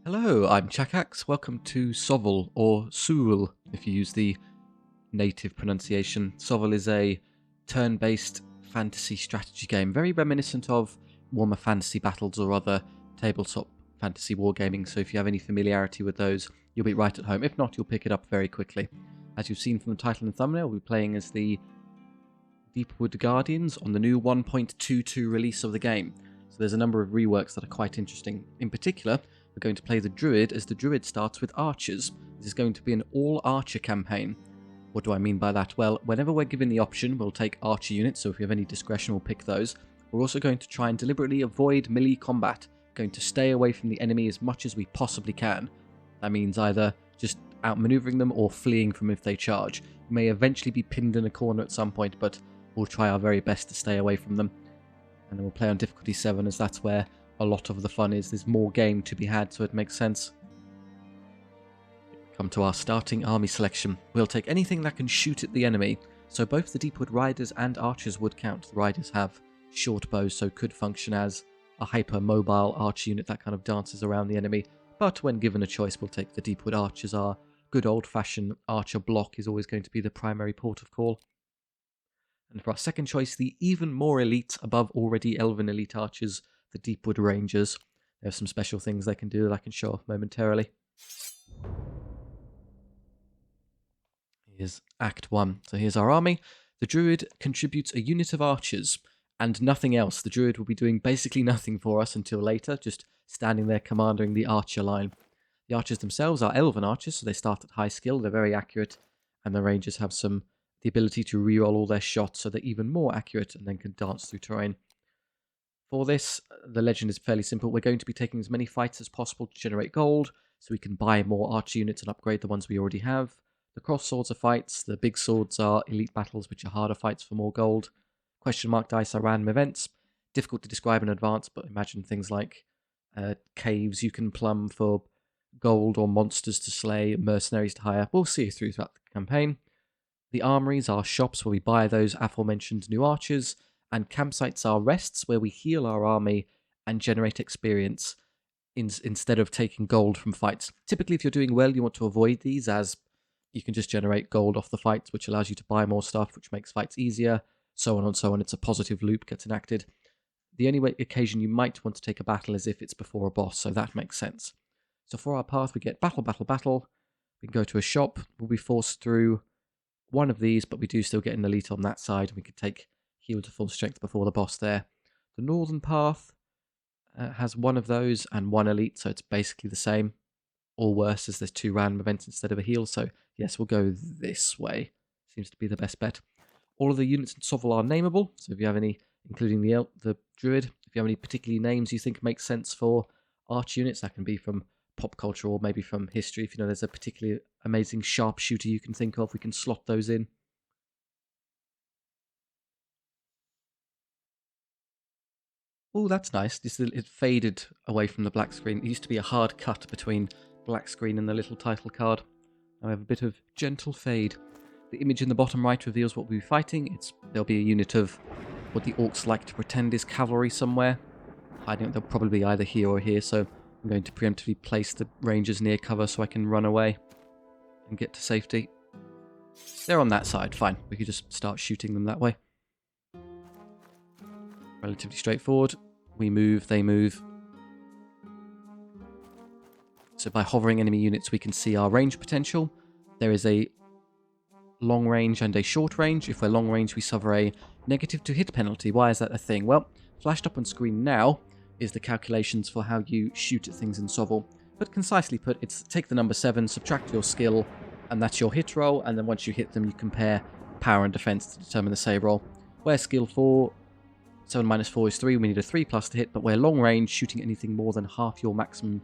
Hello, I'm Chakax. Welcome to SOVL, or SOVL if you use the native pronunciation. SOVL is a turn-based fantasy strategy game, very reminiscent of Warhammer Fantasy Battles or other tabletop fantasy wargaming, so if you have any familiarity with those, you'll be right at home. If not, you'll pick it up very quickly. As you've seen from the title and thumbnail, we'll be playing as the Deepwood Guardians on the new 1.22 release of the game. So there's a number of reworks that are quite interesting. In particular, we're going to play the Druid, as the Druid starts with archers. This is going to be an all-archer campaign. What do I mean by that? Well, whenever we're given the option, we'll take archer units, so if we have any discretion, we'll pick those. We're also going to try and deliberately avoid melee combat, going to stay away from the enemy as much as we possibly can. That means either just outmaneuvering them or fleeing from if they charge. We may eventually be pinned in a corner at some point, but we'll try our very best to stay away from them. And then we'll play on difficulty 7, as that's where a lot of the fun is. There's more game to be had, so it makes sense. Come to our starting army selection. We'll take anything that can shoot at the enemy, so both the Deepwood Riders and Archers would count. The Riders have short bows, so could function as a hyper-mobile archer unit that kind of dances around the enemy, but when given a choice, we'll take the Deepwood Archers. Our good old-fashioned archer block is always going to be the primary port of call. And for our second choice, the even more elite, above already Elven elite archers, the Deepwood Rangers. There are some special things they can do that I can show off momentarily. Here's Act 1. So here's our army. The Druid contributes a unit of archers and nothing else. The Druid will be doing basically nothing for us until later, just standing there commanding the archer line. The archers themselves are Elven archers, so they start at high skill. They're very accurate, and the Rangers have the ability to reroll all their shots, so they're even more accurate and then can dance through terrain. For this, the legend is fairly simple. We're going to be taking as many fights as possible to generate gold, so we can buy more archer units and upgrade the ones we already have. The cross swords are fights, the big swords are elite battles, which are harder fights for more gold. Question mark dice are random events. Difficult to describe in advance, but imagine things like caves you can plumb for gold, or monsters to slay, mercenaries to hire. We'll see you throughout the campaign. The armories are shops where we buy those aforementioned new archers, and campsites are rests where we heal our army and generate experience instead of taking gold from fights. Typically, if you're doing well, you want to avoid these, as you can just generate gold off the fights, which allows you to buy more stuff, which makes fights easier, so on and so on. It's a positive loop, gets enacted. The only occasion you might want to take a battle is if it's before a boss, so that makes sense. So for our path, we get battle, battle, battle. We can go to a shop. We'll be forced through one of these, but we do still get an elite on that side. We could take heal to full strength before the boss there. The northern path has one of those and one elite, so it's basically the same. Or worse, as there's 2 random events instead of a heal, so yes, we'll go this way. Seems to be the best bet. All of the units in SOVL are nameable, so if you have any, including the Druid, if you have any particular names you think make sense for arch units, that can be from pop culture or maybe from history. If you know there's a particularly amazing sharpshooter you can think of, we can slot those in. Oh, that's nice. It faded away from the black screen. It used to be a hard cut between black screen and the little title card. Now we have a bit of gentle fade. The image in the bottom right reveals what we'll be fighting. There'll be a unit of what the orcs like to pretend is cavalry somewhere. Hiding, they'll probably be either here or here, so I'm going to preemptively place the rangers near cover so I can run away and get to safety. They're on that side, fine. We could just start shooting them that way. Relatively straightforward. We move, they move. So by hovering enemy units, we can see our range potential. There is a long range and a short range. If we're long range, we suffer a negative to hit penalty. Why is that a thing? Well, flashed up on screen now is the calculations for how you shoot at things in SOVL. But concisely put, it's take the number 7, subtract your skill, and that's your hit roll, and then once you hit them, you compare power and defense to determine the save roll. Where skill 4, 7 minus 4 is 3, we need a 3+ to hit, but where long range, shooting anything more than half your maximum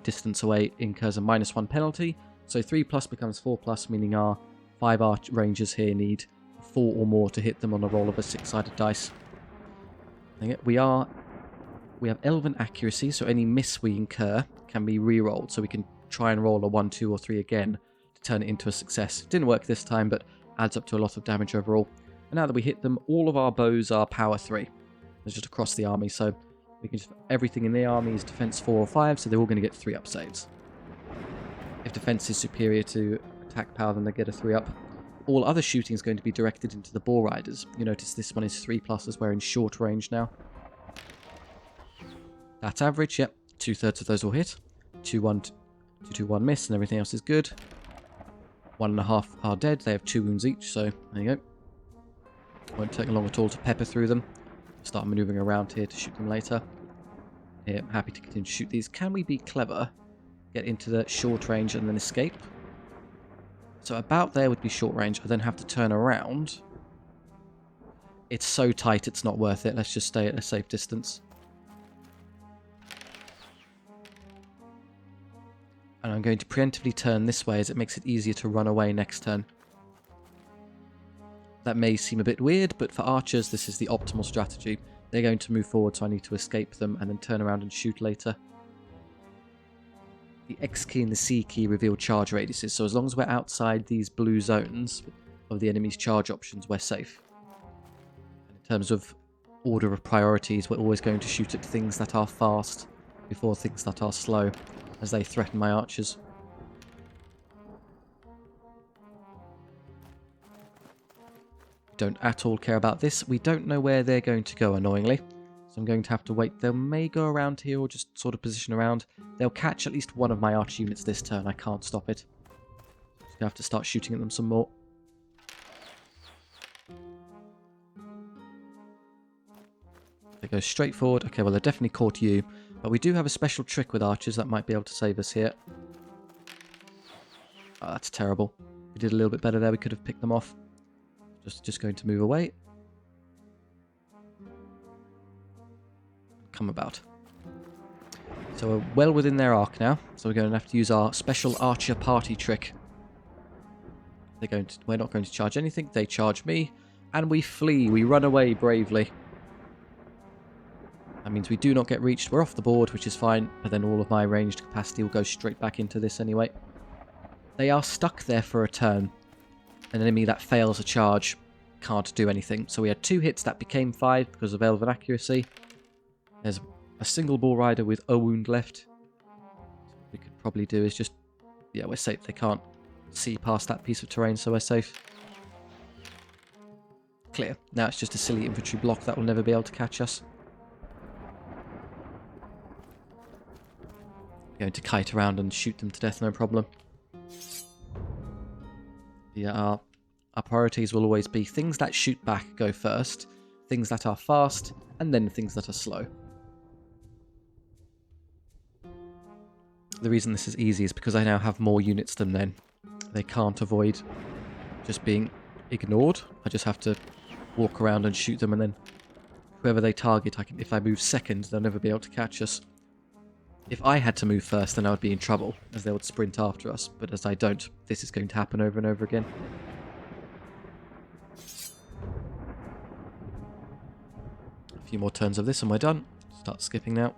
distance away incurs a -1 penalty. So 3+ becomes 4+, meaning our 5 arch rangers here need 4 or more to hit them on a roll of a 6-sided dice. We have Elven accuracy, so any miss we incur can be re-rolled, so we can try and roll a 1, 2, or 3 again to turn it into a success. It didn't work this time, but adds up to a lot of damage overall. And now that we hit them, all of our bows are power 3. They're just across the army, so We can just... Everything in the army is defense 4 or 5, so they're all going to get 3-up saves. If defense is superior to attack power, then they get a 3-up. All other shooting is going to be directed into the Boar Riders. You notice this one is 3+ as we're in short range now. That's average, yep. 2/3 of those will hit. 2-1, 2-2-1 miss, and everything else is good. 1.5 are dead. They have 2 wounds each, so there you go. Won't take long at all to pepper through them. Start maneuvering around here to shoot them later. Here, I'm happy to continue to shoot these. Can we be clever? Get into the short range and then escape. So about there would be short range. I then have to turn around. It's so tight it's not worth it. Let's just stay at a safe distance. And I'm going to preemptively turn this way as it makes it easier to run away next turn. That may seem a bit weird, but for archers this is the optimal strategy. They're going to move forward, so I need to escape them and then turn around and shoot later. The X key and the C key reveal charge radiuses, so as long as we're outside these blue zones of the enemy's charge options, we're safe. And in terms of order of priorities, we're always going to shoot at things that are fast before things that are slow, as they threaten my archers. We don't at all care about this. We don't know where they're going to go, annoyingly. So I'm going to have to wait. They may go around here or just sort of position around. They'll catch at least one of my archer units this turn. I can't stop it. I'm just going to have to start shooting at them some more. They go straight forward. Okay, well, they're definitely caught you. But we do have a special trick with archers that might be able to save us here. Oh, that's terrible. We did a little bit better there. We could have picked them off. Just going to move away. Come about. So we're well within their arc now. So we're going to have to use our special archer party trick. We're not going to charge anything. They charge me. And we flee. We run away bravely. That means we do not get reached. We're off the board, which is fine. But then all of my ranged capacity will go straight back into this anyway. They are stuck there for a turn. An enemy that fails a charge can't do anything. So we had 2 hits that became 5 because of Elven accuracy. There's a single Bull Rider with a wound left. What we could probably do is just... Yeah, we're safe. They can't see past that piece of terrain, so we're safe. Clear. Now it's just a silly infantry block that will never be able to catch us. Going to kite around and shoot them to death, no problem. Yeah, our priorities will always be things that shoot back go first, things that are fast, and then things that are slow. The reason this is easy is because I now have more units than them. They can't avoid just being ignored. I just have to walk around and shoot them, and then whoever they target, if I move second, they'll never be able to catch us. If I had to move first, then I would be in trouble, as they would sprint after us. But as I don't, this is going to happen over and over again. A few more turns of this and we're done. Start skipping now.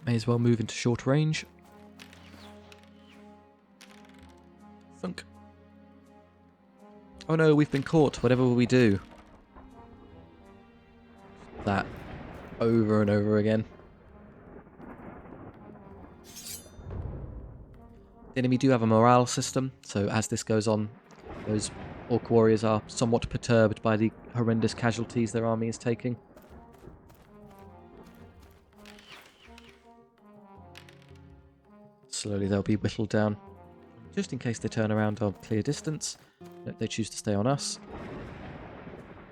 May as well move into short range. Thunk. Oh no, we've been caught. Whatever will we do? That over and over again. The enemy do have a morale system, so as this goes on, those orc warriors are somewhat perturbed by the horrendous casualties their army is taking. Slowly they'll be whittled down. Just in case they turn around on clear distance, they choose to stay on us.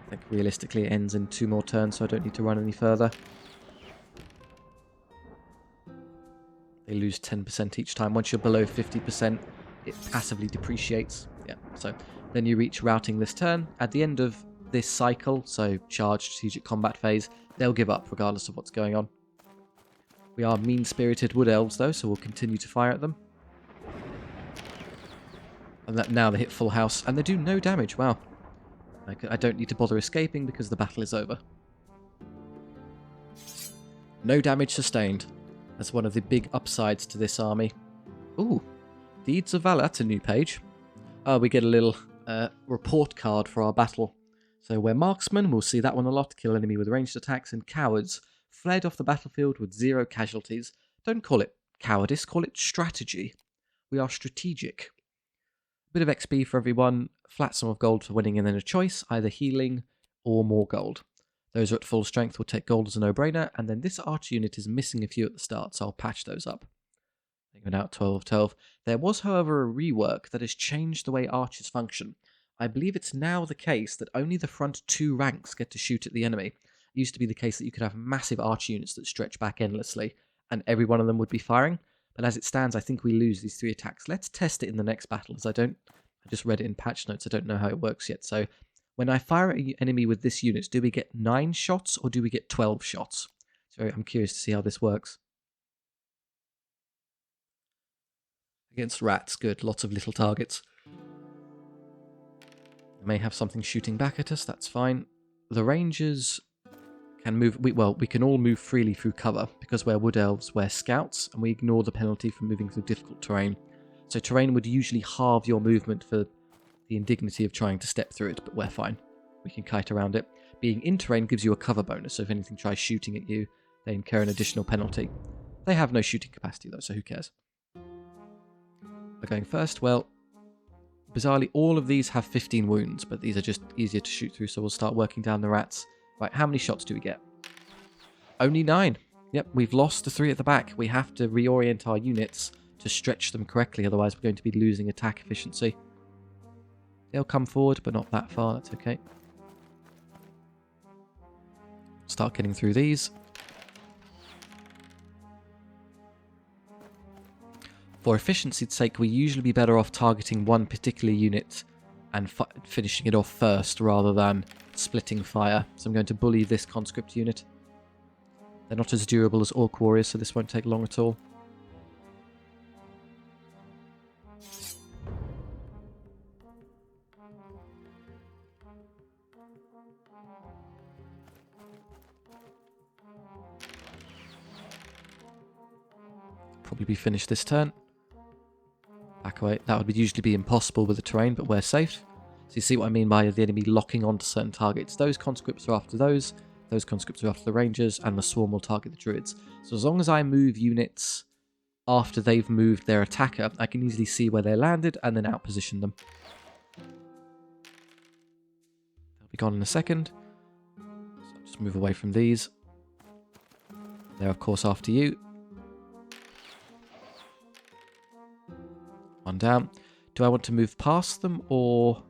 I think realistically it ends in 2 more turns, so I don't need to run any further. They lose 10% each time. Once you're below 50%, it passively depreciates. Yeah, so then you reach routing this turn. At the end of this cycle, so charge, strategic combat phase, they'll give up regardless of what's going on. We are mean-spirited wood elves though, so we'll continue to fire at them. And that now they hit full house, and they do no damage. Wow. I don't need to bother escaping because the battle is over. No damage sustained. That's one of the big upsides to this army. Ooh, Deeds of Valor. That's a new page. We get a little report card for our battle. So we're marksmen, we'll see that one a lot, kill enemy with ranged attacks, and cowards fled off the battlefield with 0 casualties. Don't call it cowardice, call it strategy. We are strategic. Bit of XP for everyone, flat sum of gold for winning, and then a choice, either healing or more gold. Those who are at full strength will take gold as a no-brainer, and then this archer unit is missing a few at the start, so I'll patch those up. They're going out 12 of 12. There was, however, a rework that has changed the way archers function. I believe it's now the case that only the front 2 ranks get to shoot at the enemy. It used to be the case that you could have massive archer units that stretch back endlessly, and every one of them would be firing. But as it stands, I think we lose these 3 attacks. Let's test it in the next battle, as I just read it in patch notes. I don't know how it works yet. So when I fire at an enemy with this unit, do we get 9 shots or do we get 12 shots? So I'm curious to see how this works. Against rats, good. Lots of little targets. We may have something shooting back at us, that's fine. The rangers can move... we can all move freely through cover, because we're wood elves, we're scouts, and we ignore the penalty for moving through difficult terrain. So terrain would usually halve your movement for the indignity of trying to step through it, but we're fine. We can kite around it. Being in terrain gives you a cover bonus, so if anything tries shooting at you, they incur an additional penalty. They have no shooting capacity though, so who cares? We're going first. Well, bizarrely, all of these have 15 wounds, but these are just easier to shoot through, so we'll start working down the rats. Right, how many shots do we get? Only 9. Yep, we've lost the 3 at the back. We have to reorient our units to stretch them correctly, otherwise we're going to be losing attack efficiency. They'll come forward, but not that far, that's okay. Start getting through these. For efficiency's sake, we usually be better off targeting one particular unit and finishing it off first, rather than splitting fire. So I'm going to bully this conscript unit. They're not as durable as orc warriors, so this won't take long at all. Probably be finished this turn. Back away. That would usually be impossible with the terrain, but we're safe. So you see what I mean by the enemy locking onto certain targets. Those conscripts are after those conscripts are after the rangers, and the swarm will target the druids. So as long as I move units after they've moved their attacker, I can easily see where they landed and then outposition them. They'll be gone in a second. So I'll just move away from these. They're of course after you. One down. Do I want to move past them or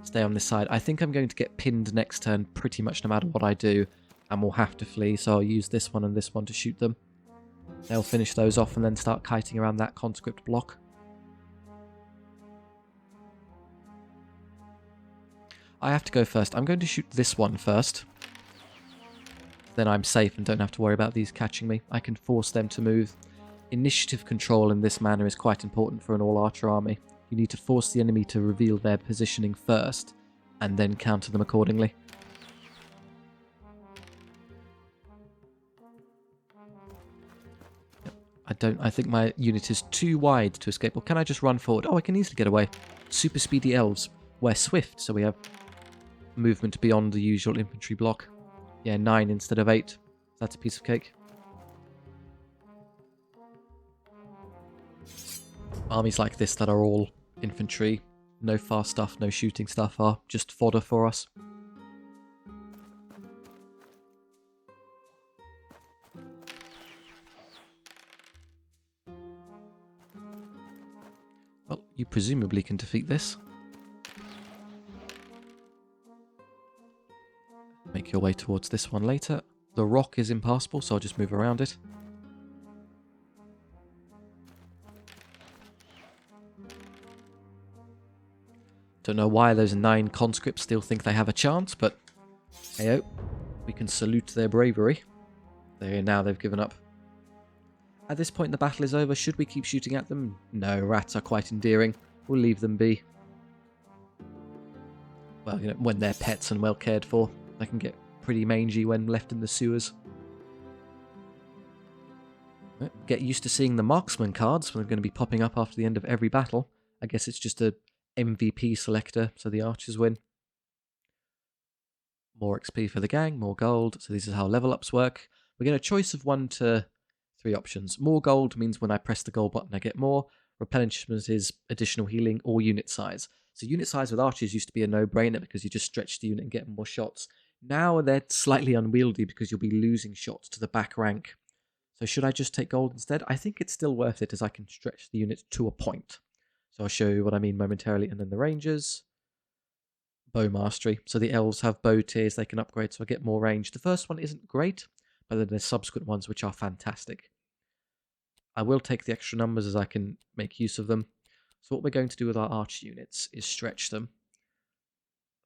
stay on this side? I think I'm going to get pinned next turn pretty much no matter what I do, and we'll have to flee, so I'll use this one and this one to shoot them. They'll finish those off and then start kiting around that conscript block. I have to go first. I'm going to shoot this one first. Then I'm safe and don't have to worry about these catching me. I can force them to move. Initiative control in this manner is quite important for an all-archer army. You need to force the enemy to reveal their positioning first, and then counter them accordingly. I think my unit is too wide to escape. Or can I just run forward? Oh, I can easily get away. Super speedy elves. We're swift, so we have movement beyond the usual infantry block. Yeah, 9 instead of 8. That's a piece of cake. Armies like this that are all infantry, no fast stuff, no shooting stuff, are just fodder for us. Well, you presumably can defeat this. Make your way towards this one later. The rock is impassable, so I'll just move around it. Don't know why those 9 conscripts still think they have a chance, but heyo, we can salute their bravery. Now they've given up. At this point the battle is over. Should we keep shooting at them? No, rats are quite endearing. We'll leave them be. Well, you know, when they're pets and well cared for, they can get pretty mangy when left in the sewers. Get used to seeing the marksman cards. They're going to be popping up after the end of every battle. I guess it's just a MVP selector, so the archers win. More XP for the gang, more gold. So this is how level ups work. We get a choice of 1 to 3 options. More gold means when I press the gold button I get more. Replenishment is additional healing or unit size. So unit size with archers used to be a no-brainer because you just stretch the unit and get more shots. Now they're slightly unwieldy because you'll be losing shots to the back rank. So should I just take gold instead? I think it's still worth it as I can stretch the unit to a point. So I'll show you what I mean momentarily. And then the rangers. Bow mastery. So the elves have bow tiers they can upgrade so I get more range. The first one isn't great, but then there's subsequent ones which are fantastic. I will take the extra numbers as I can make use of them. So what we're going to do with our arch units is stretch them.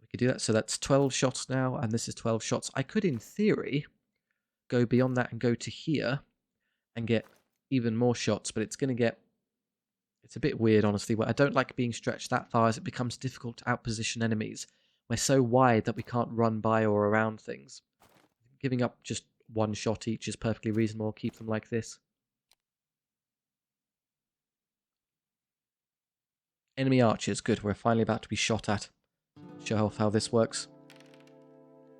We could do that. So that's 12 shots now, and this is 12 shots. I could, in theory, go beyond that and go to here and get even more shots, but it's going to get... It's a bit weird, honestly. I don't like being stretched that far as it becomes difficult to outposition enemies. We're so wide that we can't run by or around things. Giving up just 1 shot each is perfectly reasonable. I'll keep them like this. Enemy archers. Good, we're finally about to be shot at. Show off how this works.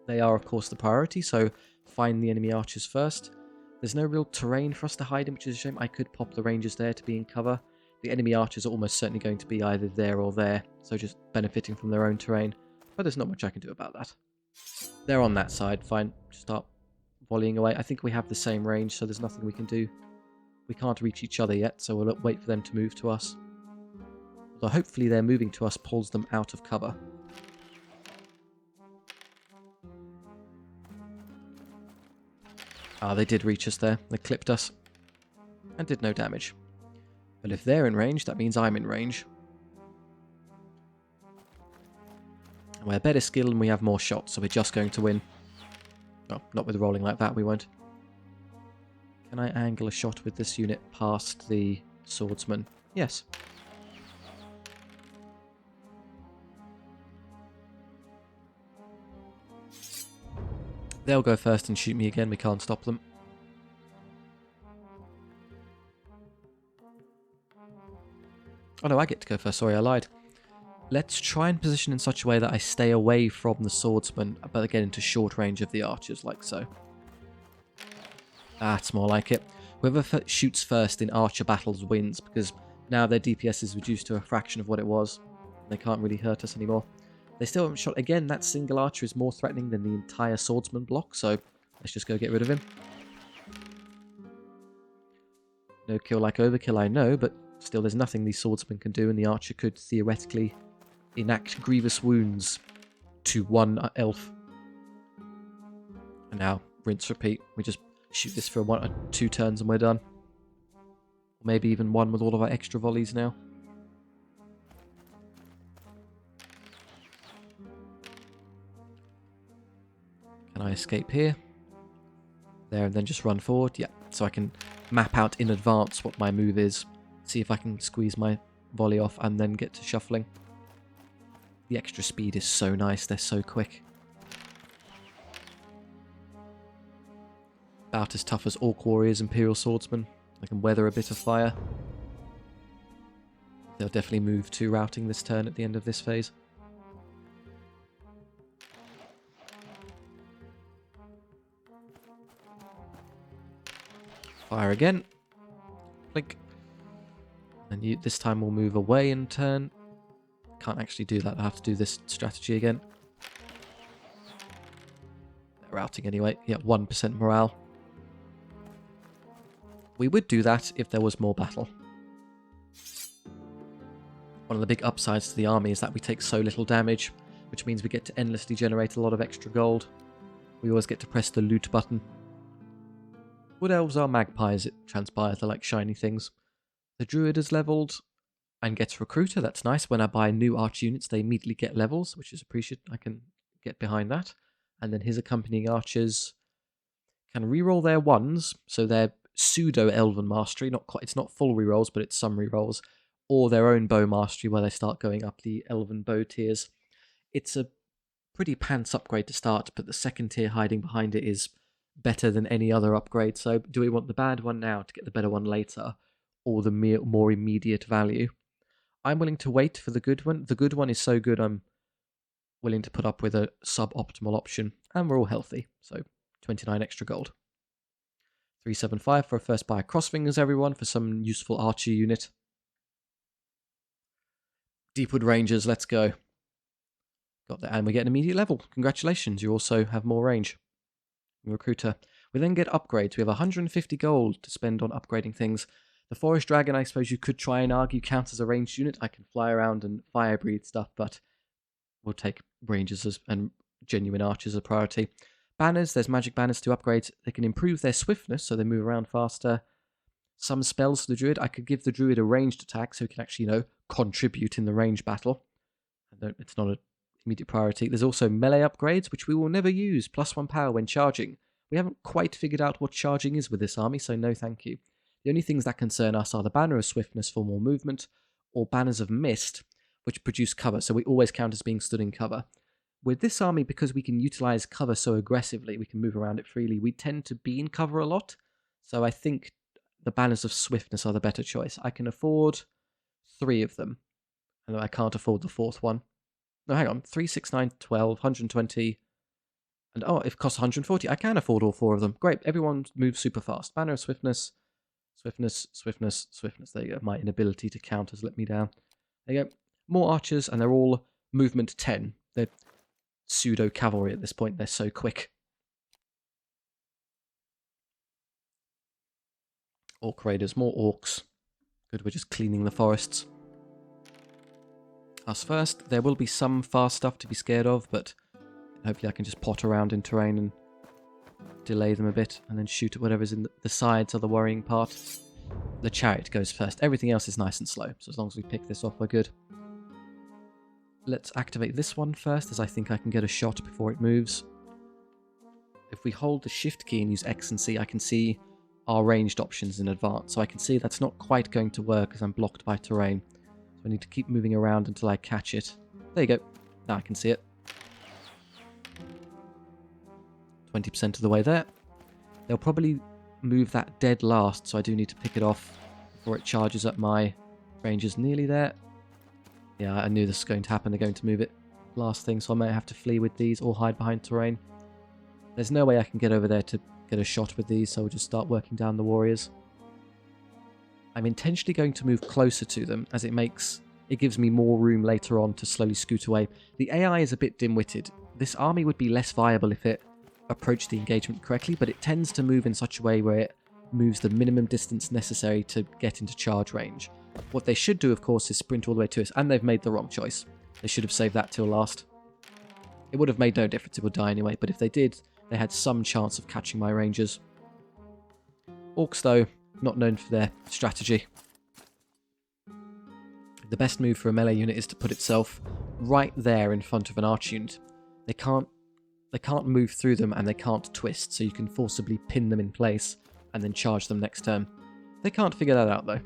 They are, of course, the priority, so find the enemy archers first. There's no real terrain for us to hide in, which is a shame. I could pop the rangers there to be in cover. The enemy archers are almost certainly going to be either there or there, so just benefiting from their own terrain. But there's not much I can do about that. They're on that side, fine. Just start volleying away. I think we have the same range, so there's nothing we can do. We can't reach each other yet, so we'll wait for them to move to us. Although hopefully their moving to us pulls them out of cover. Ah, they did reach us there. They clipped us. And did no damage. But if they're in range, that means I'm in range. And we're better skilled and we have more shots, so we're just going to win. Oh, not with rolling like that, we won't. Can I angle a shot with this unit past the swordsman? Yes. They'll go first and shoot me again, we can't stop them. Oh no, I get to go first, sorry, I lied. Let's try and position in such a way that I stay away from the swordsman, but get into short range of the archers, like so. That's more like it. Whoever shoots first in archer battles wins, because now their DPS is reduced to a fraction of what it was. They can't really hurt us anymore. They still haven't shot. Again, that single archer is more threatening than the entire swordsman block, so let's just go get rid of him. No kill like overkill, I know, but still there's nothing the swordsman can do, and the archer could theoretically enact grievous wounds to one elf. And now, rinse, repeat. We just shoot this for 1 or 2 turns and we're done. Or maybe even 1 with all of our extra volleys now. Can I escape here? There, and then just run forward? Yeah, so I can map out in advance what my move is. See if I can squeeze my volley off and then get to shuffling. The extra speed is so nice, they're so quick. About as tough as Orc Warriors, Imperial Swordsmen. I can weather a bit of fire. They'll definitely move to routing this turn at the end of this phase. Fire again. Blink. And this time we'll move away and turn. Can't actually do that, I'll have to do this strategy again. They're routing anyway. Yeah, 1% morale. We would do that if there was more battle. One of the big upsides to the army is that we take so little damage, which means we get to endlessly generate a lot of extra gold. We always get to press the loot button. Wood elves are magpies, it transpires, they're like shiny things. The druid is leveled and gets recruiter, that's nice. When I buy new arch units, they immediately get levels, which is appreciated. I can get behind that. And then his accompanying archers can reroll their 1s, so they're pseudo Elven mastery, not quite, it's not full rerolls, but it's some rerolls, or their own bow mastery where they start going up the Elven bow tiers. It's a pretty pants upgrade to start, but the second tier hiding behind it is better than any other upgrade. So do we want the bad one now to get the better one later, or the more immediate value? I'm willing to wait for the good one. The good one is so good I'm willing to put up with a suboptimal option, and we're all healthy, so 29 extra gold. 375 for a first buy crossfingers, everyone, for some useful archer unit. Deepwood Rangers, let's go. Got that, and we get an immediate level. Congratulations, you also have more range. Recruiter. We then get upgrades. We have 150 gold to spend on upgrading things. The Forest Dragon, I suppose you could try and argue, counts as a ranged unit. I can fly around and fire breathe stuff, but we'll take rangers and genuine archers as a priority. Banners, there's magic banners to upgrade. They can improve their swiftness, so they move around faster. Some spells for the druid. I could give the druid a ranged attack, so he can actually, contribute in the range battle. It's not an immediate priority. There's also melee upgrades, which we will never use. +1 power when charging. We haven't quite figured out what charging is with this army, so no thank you. The only things that concern us are the Banner of Swiftness for more movement, or Banners of Mist, which produce cover, so we always count as being stood in cover. With this army, because we can utilize cover so aggressively, we can move around it freely, we tend to be in cover a lot, so I think the Banners of Swiftness are the better choice. I can afford 3 of them, and I can't afford the 4th one. No, hang on, 3, 6, 9, 12, 120... And it costs 140. I can afford all 4 of them. Great, everyone moves super fast. Banner of Swiftness, Swiftness, Swiftness, Swiftness. There you go. My inability to count has let me down. There you go. More archers, and they're all movement 10. They're pseudo-cavalry at this point. They're so quick. Orc raiders, more orcs. Good, we're just cleaning the forests. Us first. There will be some fast stuff to be scared of, but hopefully I can just pot around in terrain and delay them a bit, and then shoot at whatever's in the sides are the worrying part. The chariot goes first. Everything else is nice and slow, so as long as we pick this off, we're good. Let's activate this one first, as I think I can get a shot before it moves. If we hold the shift key and use X and C, I can see our ranged options in advance. So I can see that's not quite going to work as I'm blocked by terrain. So I need to keep moving around until I catch it. There you go. Now I can see it. 20% of the way there. They'll probably move that dead last, so I do need to pick it off before it charges up my rangers. Nearly there. Yeah, I knew this was going to happen. They're going to move it last thing, so I may have to flee with these or hide behind terrain. There's no way I can get over there to get a shot with these, so we'll just start working down the warriors. I'm intentionally going to move closer to them, as it gives me more room later on to slowly scoot away. The AI is a bit dim-witted. This army would be less viable if it approached the engagement correctly, but it tends to move in such a way where it moves the minimum distance necessary to get into charge range. What they should do, of course, is sprint all the way to us, and they've made the wrong choice. They should have saved that till last. It would have made no difference, it would die anyway, but if they did, they had some chance of catching my rangers. Orcs, though, not known for their strategy. The best move for a melee unit is to put itself right there in front of an archer unit. They can't move through them, and they can't twist, so you can forcibly pin them in place and then charge them next turn. They can't figure that out, though.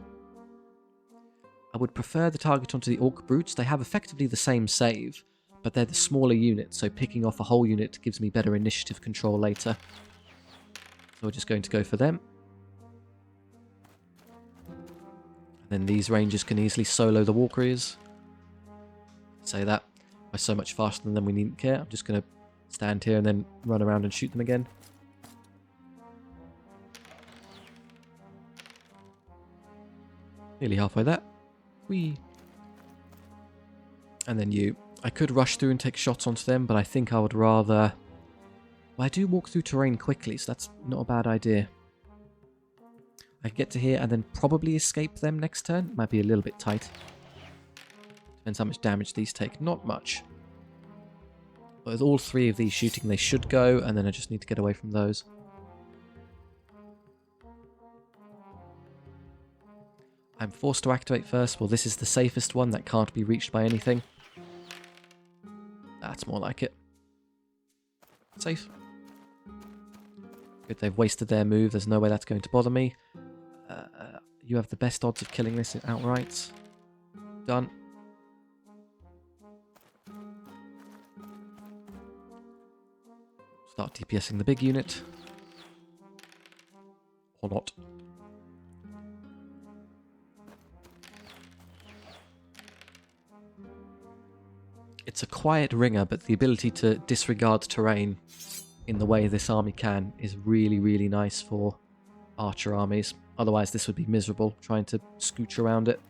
I would prefer the target onto the Orc Brutes. They have effectively the same save, but they're the smaller unit, so picking off a whole unit gives me better initiative control later. So we're just going to go for them. And then these rangers can easily solo the Walkeriers. Say that. We're so much faster than them, we needn't care. I'm just going to stand here and then run around and shoot them again. Nearly halfway there. Whee! And then you. I could rush through and take shots onto them, but I think I would rather... Well, I do walk through terrain quickly, so that's not a bad idea. I can get to here and then probably escape them next turn. Might be a little bit tight. Depends how much damage these take. Not much. But with all 3 of these shooting, they should go, and then I just need to get away from those. I'm forced to activate first. Well, this is the safest one that can't be reached by anything. That's more like it. Safe. Good, they've wasted their move. There's no way that's going to bother me. You have the best odds of killing this outright. Done. Start DPSing the big unit. Or not. It's a quiet ringer, but the ability to disregard terrain in the way this army can is really, really nice for archer armies. Otherwise, this would be miserable, trying to scooch around it.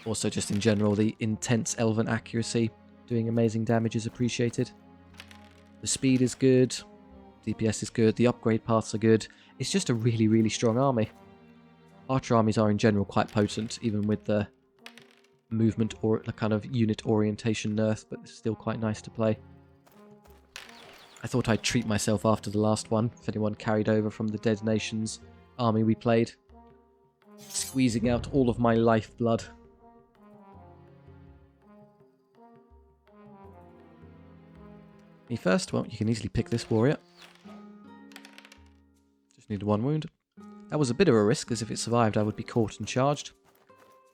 Also, just in general, the intense Elven accuracy doing amazing damage is appreciated. The speed is good, DPS is good, the upgrade paths are good. It's just a really, really strong army. Archer armies are in general quite potent, even with the movement or the kind of unit orientation nerf, but it's still quite nice to play. I thought I'd treat myself after the last one, if anyone carried over from the Dead Nations army we played. Squeezing out all of my lifeblood. Me first? Well, you can easily pick this warrior. Just needed 1 wound. That was a bit of a risk, as if it survived I would be caught and charged.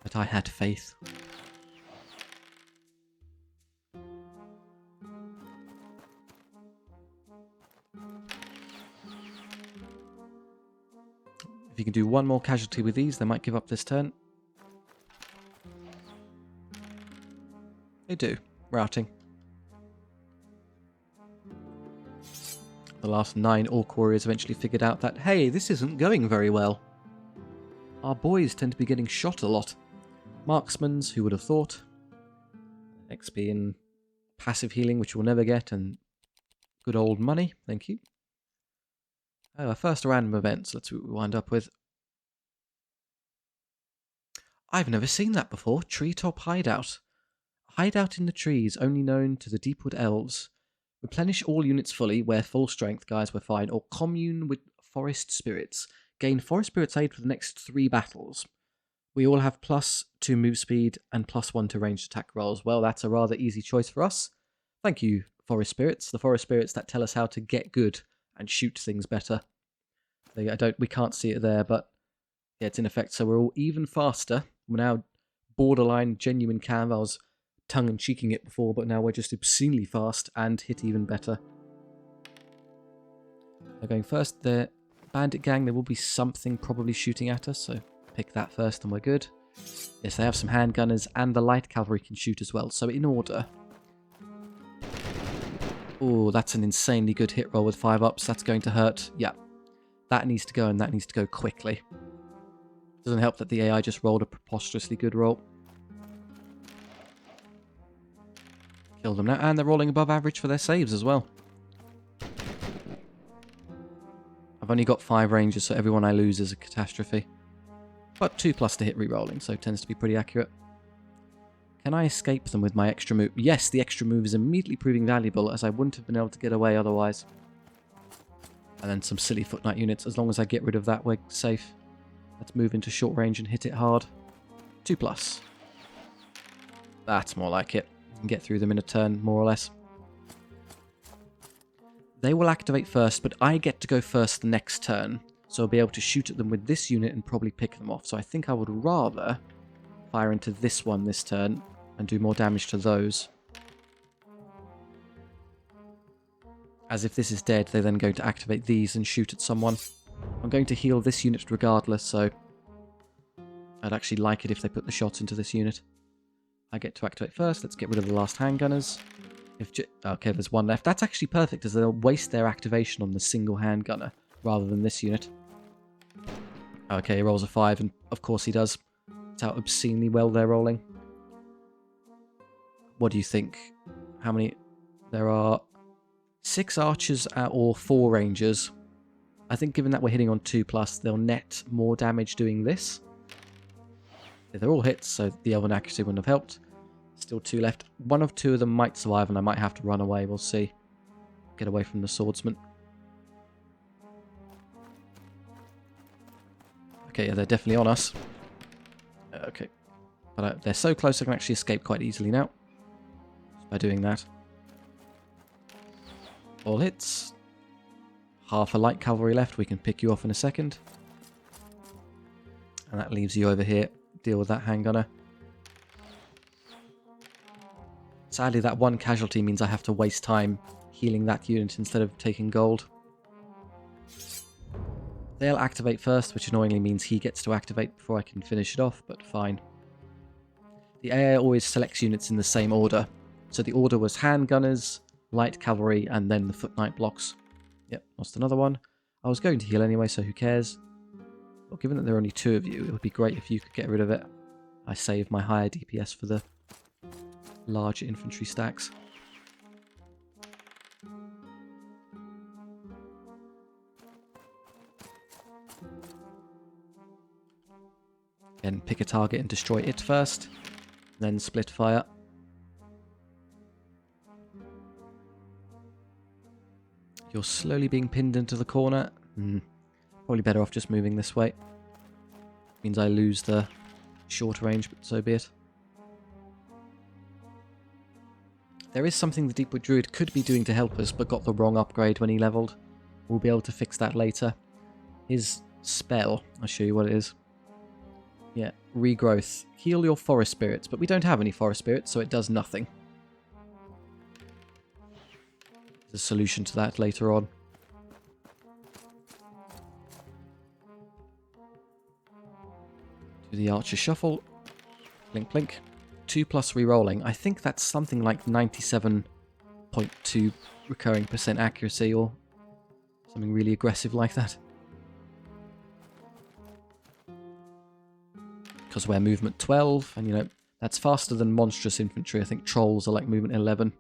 But I had faith. If you can do 1 more casualty with these, they might give up this turn. They do. Routing. The last 9 Orc Warriors eventually figured out that, hey, this isn't going very well. Our boys tend to be getting shot a lot. Marksmans, who would have thought? XP and passive healing, which we'll never get, and good old money. Thank you. Oh, our first random event, so let's see what we wind up with. I've never seen that before. Treetop hideout. Hideout in the trees, only known to the Deepwood Elves. Replenish all units fully, wear full strength, guys, we're fine, or commune with forest spirits. Gain forest spirits aid for the next 3 battles. We all have +2 move speed and +1 to ranged attack rolls. Well, that's a rather easy choice for us. Thank you, forest spirits. The forest spirits that tell us how to get good and shoot things better. We can't see it there, but yeah, it's in effect. So we're all even faster. We're now borderline genuine cav. I was tongue-in-cheeking it before, but now we're just obscenely fast and hit even better. They're going first. The bandit gang, there will be something probably shooting at us, so pick that first and we're good. Yes, they have some handgunners, and the light cavalry can shoot as well, so in order. Oh, that's an insanely good hit roll with 5 ups. That's going to hurt. Yeah, that needs to go, and that needs to go quickly. Doesn't help that the AI just rolled a preposterously good roll. Kill them now, and they're rolling above average for their saves as well. I've only got 5 rangers, so everyone I lose is a catastrophe. But 2+ to hit re-rolling, so it tends to be pretty accurate. Can I escape them with my extra move? Yes, the extra move is immediately proving valuable, as I wouldn't have been able to get away otherwise. And then some silly foot knight units. As long as I get rid of that, we're safe. Let's move into short range and hit it hard. 2+. That's more like it. And get through them in a turn, more or less. They will activate first, but I get to go first the next turn, so I'll be able to shoot at them with this unit and probably pick them off. So I think I would rather fire into this one this turn and do more damage to those. As if this is dead, they're then going to activate these and shoot at someone. I'm going to heal this unit regardless, so I'd actually like it if they put the shots into this unit. I get to activate first. Let's get rid of the last handgunners. Okay, there's 1 left. That's actually perfect, as they'll waste their activation on the single handgunner rather than this unit. Okay, he rolls a 5, and of course he does. That's how obscenely well they're rolling. What do you think? How many? There are 6 archers or 4 rangers. I think given that we're hitting on 2+, they'll net more damage doing this. They're all hits, so the Elven accuracy wouldn't have helped. Still 2 left. 1 of 2 of them might survive, and I might have to run away. We'll see. Get away from the swordsman. Okay, yeah, they're definitely on us. Okay. But they're so close I can actually escape quite easily now. Just by doing that. All hits. Half a light cavalry left. We can pick you off in a second. And that leaves you over here. Deal with that handgunner. Sadly, that 1 casualty means I have to waste time healing that unit instead of taking gold. They'll activate first, which annoyingly means he gets to activate before I can finish it off, but fine. The AI always selects units in the same order. So the order was handgunners, light cavalry, and then the foot knight blocks. Yep, lost another one. I was going to heal anyway, so who cares? Well, given that there are only 2 of you, it would be great if you could get rid of it. I save my higher DPS for the larger infantry stacks. Again, pick a target and destroy it first, then split fire. You're slowly being pinned into the corner. Probably better off just moving this way. Means I lose the short range, but so be it. There is something the Deepwood Druid could be doing to help us, but got the wrong upgrade when he leveled. We'll be able to fix that later. His spell, I'll show you what it is. Yeah, regrowth. Heal your forest spirits, but we don't have any forest spirits, so it does nothing. There's a solution to that later on. Do the archer shuffle. Blink, blink. 2+ rerolling. I think that's something like 97.2 recurring % accuracy or something really aggressive like that. Because we're movement 12, and you know, that's faster than monstrous infantry. I think trolls are like movement 11.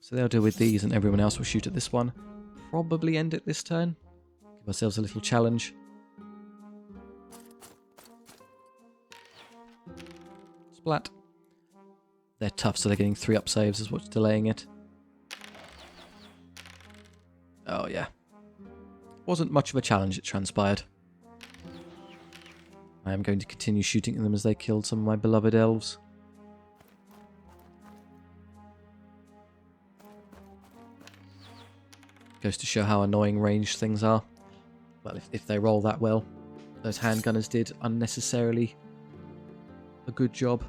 So they'll deal with these and everyone else will shoot at this one. Probably end it this turn. Give ourselves a little challenge. Splat. They're tough, so they're getting 3 up saves is what's delaying it. Oh yeah. Wasn't much of a challenge, it transpired. I am going to continue shooting at them as they killed some of my beloved elves. Goes to show how annoying ranged things are. Well, if they roll that well. Those handgunners did unnecessarily a good job.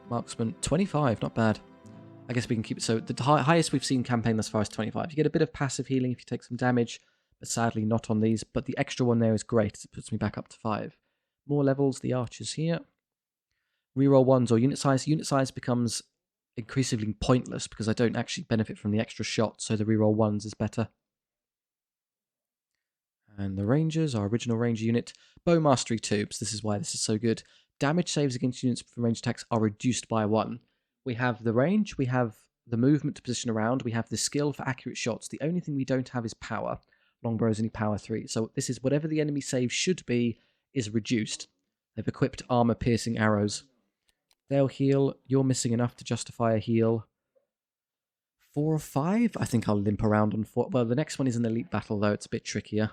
Marksman, 25, not bad. I guess we can keep it. So the highest we've seen campaign thus far is 25. You get a bit of passive healing if you take some damage, but sadly not on these. But the extra one there is great. It puts me back up to 5. More levels, the archers here. Reroll 1s or unit size. Unit size becomes increasingly pointless because I don't actually benefit from the extra shot, so the reroll 1s is better. And the rangers, our original ranger unit. Bow mastery tubes. This is why this is so good. Damage saves against units for ranged attacks are reduced by 1. We have the range, we have the movement to position around, we have the skill for accurate shots. The only thing we don't have is power. Longbow is only power 3. So this is whatever the enemy save should be is reduced. They've equipped armor-piercing arrows. They'll heal. You're missing enough to justify a heal. 4 or 5? I think I'll limp around on 4. Well, the next one is an elite battle, though. It's a bit trickier.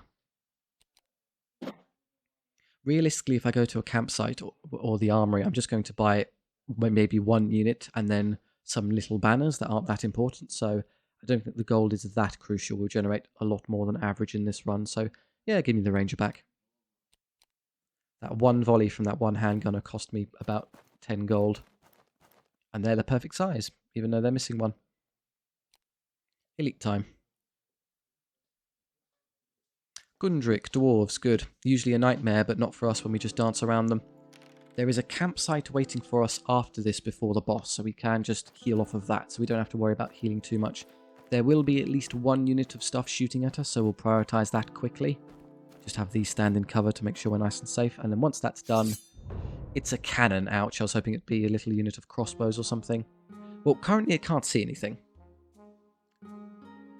Realistically, if I go to a campsite or the armory, I'm just going to buy maybe 1 unit and then some little banners that aren't that important. So I don't think the gold is that crucial. We'll generate a lot more than average in this run. So yeah, give me the ranger back. That 1 volley from that 1 handgunner cost me about 10 gold. And they're the perfect size, even though they're missing 1. Elite time. Gundrick, dwarves, good. Usually a nightmare, but not for us when we just dance around them. There is a campsite waiting for us after this before the boss, so we can just heal off of that, so we don't have to worry about healing too much. There will be at least 1 unit of stuff shooting at us, so we'll prioritise that quickly. Just have these stand in cover to make sure we're nice and safe, and then once that's done, it's a cannon. Ouch, I was hoping it'd be a little unit of crossbows or something. Well, currently it can't see anything.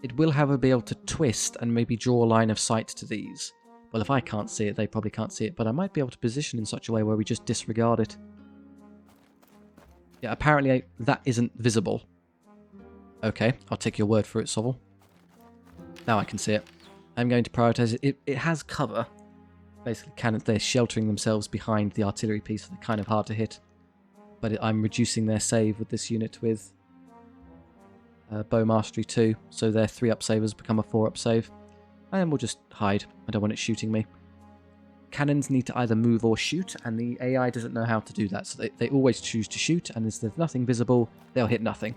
It will, however, be able to twist and maybe draw a line of sight to these. Well, if I can't see it, they probably can't see it, but I might be able to position in such a way where we just disregard it. Yeah, apparently that isn't visible. Okay, I'll take your word for it, SOVL. Now I can see it. I'm going to prioritise it. It has cover. Basically, they're sheltering themselves behind the artillery piece, so they're kind of hard to hit. But I'm reducing their save with this unit with Bow Mastery 2, so their 3 up savers become a 4 up save. And we'll just hide. I don't want it shooting me. Cannons need to either move or shoot, and the AI doesn't know how to do that, so they always choose to shoot, and if there's nothing visible, they'll hit nothing.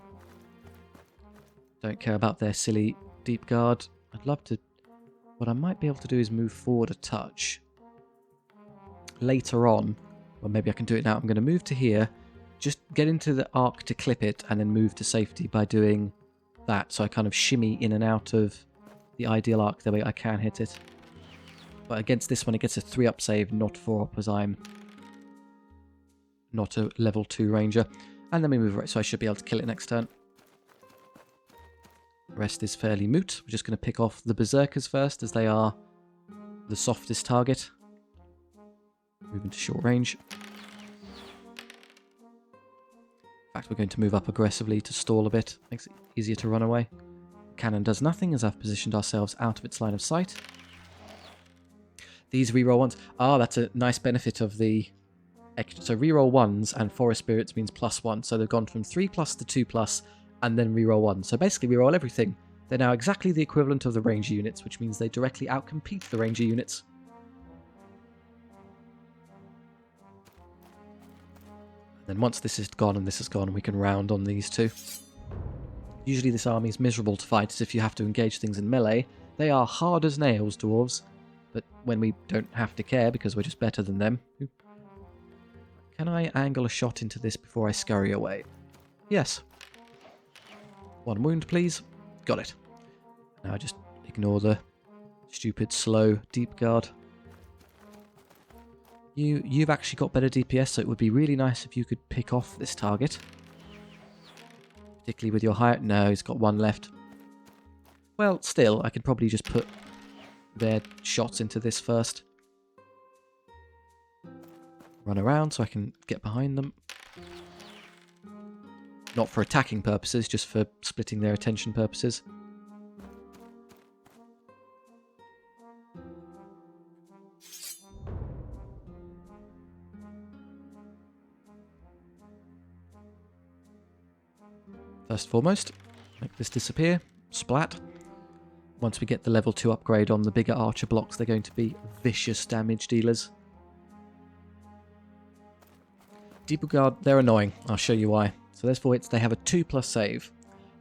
Don't care about their silly deep guard. I'd love to... What I might be able to do is move forward a touch. later on, or maybe I can do it now, I'm going to move to here, just get into the arc to clip it, and then move to safety by doing that. So I kind of shimmy in and out of the ideal arc, that way I can hit it. But against this one, it gets a 3-up save, not 4-up, as I'm not a level 2 ranger. And then we move right, so I should be able to kill it next turn. The rest is fairly moot. We're just going to pick off the berserkers first, as they are the softest target. Moving to short range. In fact, we're going to move up aggressively to stall a bit. Makes it easier to run away. Cannon does nothing, as I've positioned ourselves out of its line of sight. These reroll ones. Ah, that's a nice benefit of the extra. So reroll 1s and Forest Spirits means +1. So they've gone from 3+ to 2+, and then reroll 1. So basically reroll everything. They're now exactly the equivalent of the ranger units, which means they directly outcompete the ranger units. And then once this is gone and this is gone, we can round on these two. Usually this army is miserable to fight, as if you have to engage things in melee. They are hard as nails, dwarves. But when we don't have to care because we're just better than them. Can I angle a shot into this before I scurry away? Yes. 1 wound, please. Got it. Now just ignore the stupid, slow, deep guard. You've actually got better DPS, so it would be really nice if you could pick off this target. Particularly with your higher... No, he's got 1 left. Well, still, I could probably just put their shots into this first. Run around so I can get behind them. Not for attacking purposes, just for splitting their attention purposes. First and foremost, make this disappear. Splat. Once we get the level 2 upgrade on the bigger archer blocks, they're going to be vicious damage dealers. Deepwood Guard, they're annoying. I'll show you why. So there's 4 hits. They have a 2+ save.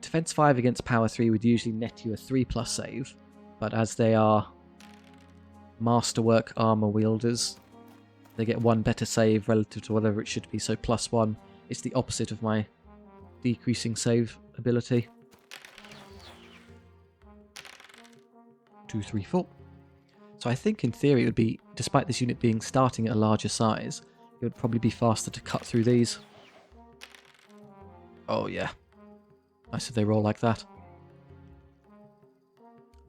Defense 5 against power 3 would usually net you a 3+ save. But as they are masterwork armor wielders, they get 1 better save relative to whatever it should be. So +1. It's the opposite of my decreasing save ability. 2, 3, 4. So I think in theory it would be, despite this unit being starting at a larger size, it would probably be faster to cut through these. Oh yeah. Nice if they roll like that.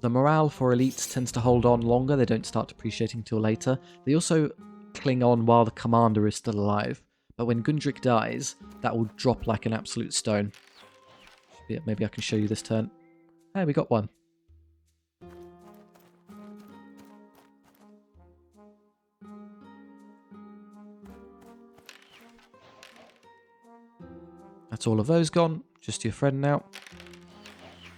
The morale for elites tends to hold on longer. They don't start depreciating till later. They also cling on while the commander is still alive. But when Gundrick dies, that will drop like an absolute stone. Maybe I can show you this turn. Hey, we got 1. That's all of those gone. Just your friend now.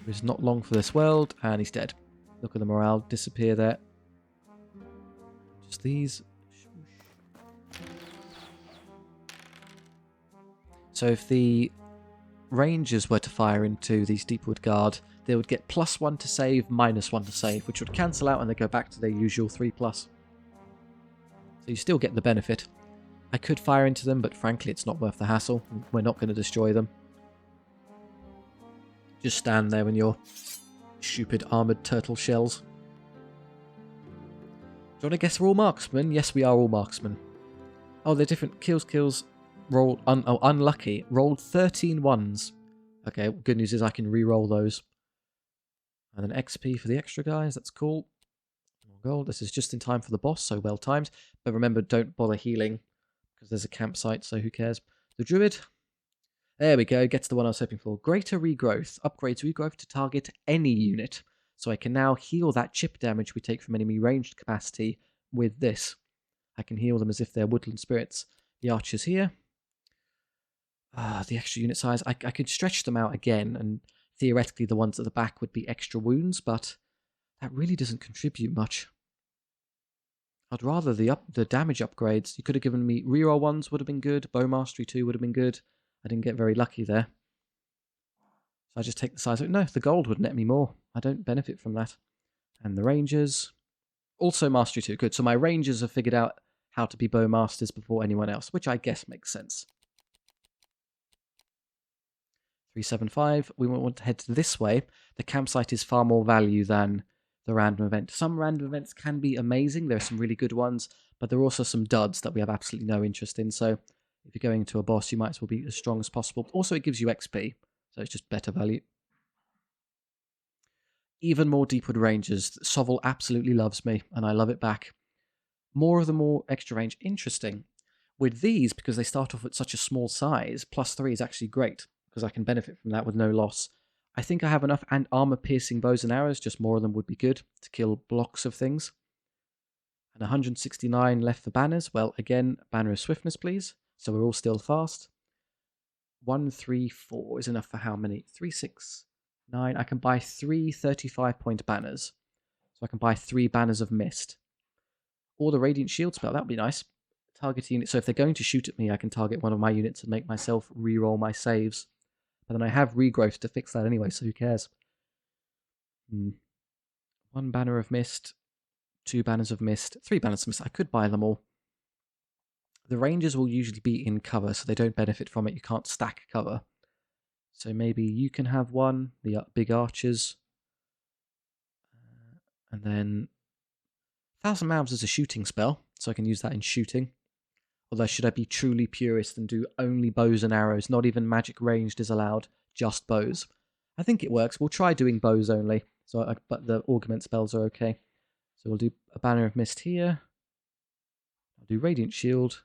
He's not long for this world, and he's dead. Look at the morale disappear there. Just these. So if the rangers were to fire into these Deepwood Guard, they would get +1 to save, -1 to save, which would cancel out and they go back to their usual 3+. So you still get the benefit. I could fire into them, but frankly it's not worth the hassle. We're not going to destroy them. Just stand there in your stupid armoured turtle shells. Do you want to guess we're all marksmen? Yes, we are all marksmen. Oh, they're different. Kills. Rolled unlucky. Rolled 13 1s. Okay, good news is I can re-roll those. And then XP for the extra guys. That's cool. More gold. This is just in time for the boss, so well timed. But remember, don't bother healing, because there's a campsite, so who cares? The Druid. There we go. Gets the one I was hoping for. Greater regrowth. Upgrades regrowth to target any unit. So I can now heal that chip damage we take from enemy ranged capacity with this. I can heal them as if they're woodland spirits. The archers here. The extra unit size. I could stretch them out again, and theoretically the ones at the back would be extra wounds, but that really doesn't contribute much. I'd rather the damage upgrades. You could have given me reroll 1s would have been good. Bow Mastery 2 would have been good. I didn't get very lucky there. So I just take the size. No, the gold would net me more. I don't benefit from that. And the Rangers. Also Mastery 2. Good. So my Rangers have figured out how to be bowmasters before anyone else, which I guess makes sense. 375. We want to head this way. The campsite is far more value than the random event. Some random events can be amazing. There are some really good ones, but there are also some duds that we have absolutely no interest in. So if you're going to a boss, you might as well be as strong as possible. Also, it gives you XP, so it's just better value. Even more Deepwood Rangers. SOVL absolutely loves me, and I love it back. More of the more extra range. Interesting. With these, because they start off at such a small size, +3 is actually great, because I can benefit from that with no loss. I think I have enough and armor-piercing bows and arrows, just more of them would be good, to kill blocks of things. And 169 left for banners. Well, again, banner of swiftness, please. So we're all still fast. 1, 3, 4 is enough for how many? 3, 6, 9. I can buy 3 35-point banners. So I can buy 3 banners of mist. Or the radiant shield spell, that would be nice. Target unit. So if they're going to shoot at me, I can target one of my units and make myself re-roll my saves. But then I have regrowth to fix that anyway, so who cares? 1 banner of mist, 2 banners of mist, 3 banners of mist. I could buy them all. The rangers will usually be in cover, so they don't benefit from it. You can't stack cover. So maybe you can have one, the big archers. And then 1,000 mouths is a shooting spell, so I can use that in shooting. Although, should I be truly purist and do only bows and arrows? Not even magic ranged is allowed, just bows. I think it works. We'll try doing bows only, but the augment spells are okay. So we'll do a banner of mist here. I'll do radiant shield.